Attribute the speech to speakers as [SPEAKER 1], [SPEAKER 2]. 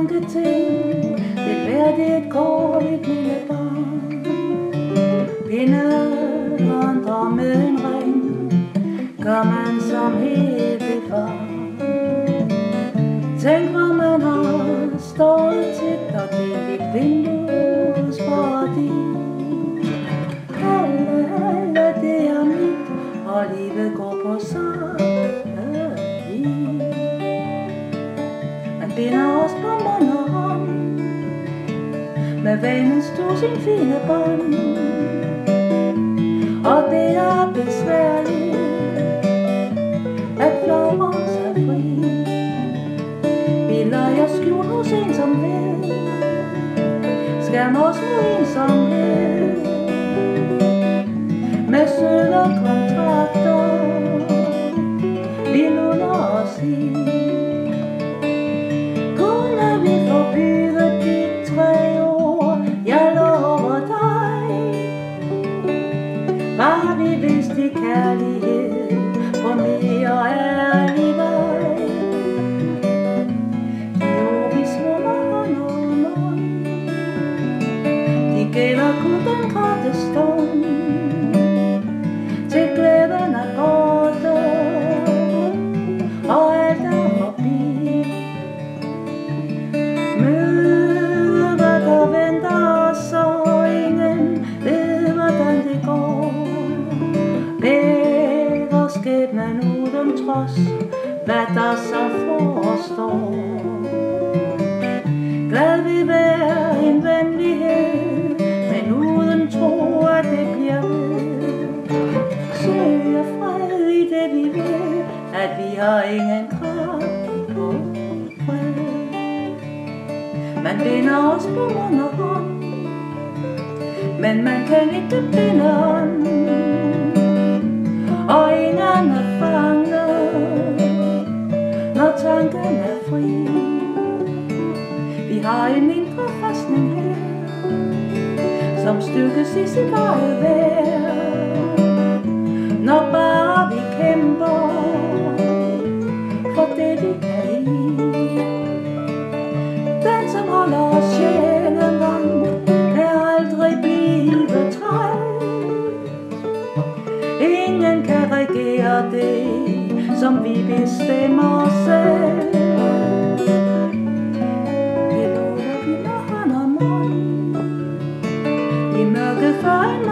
[SPEAKER 1] tanketing vil være det et kårligt lille barn. Pinder med en ring, gør man som hele far. Tænk hvor man har stået tit og delt et vinduesparti. Alle det er mit, og livet går på samme vis. Man binder os på mund og hånd, med vanens tusind fine bånd. Og det er besværligt at flore sig fri. Vi leger skjult hos en som ved, skærm os mod ensomhed. Med søde kontrakter vi lunder os i. Kunne vi forbyde de 3 ord, jeg lover dig. Var vi vist i kærlighed på mere ærlig vej. De ord vi slummer hånd om mund, de gælder kun den korte stund. Til glæden er borte, og alt er forbi. Møde hvad der venter os, og ingen ved hvordan det går. Væver skæbnen uden trods, hvad der så forestår. Glad vil være en venlighed, men uden tro at det bliver ved. Søger fred i det vi ved, at vi har ingen krav på fred. Man binder os på mund og hånd, men man kan ikke binde ånd. Og ingen er fanget, når tanken er fri. Vi har en indre fastning her, som stykkes i sit eget vejr. Når bare vi kæmper for det vi kan lide. Den som holder os sjælen varm, kan aldrig blive træt. Ingen kan regere det, som vi bestemmer selv. Det lover vi med hånd og mund, i mørket for en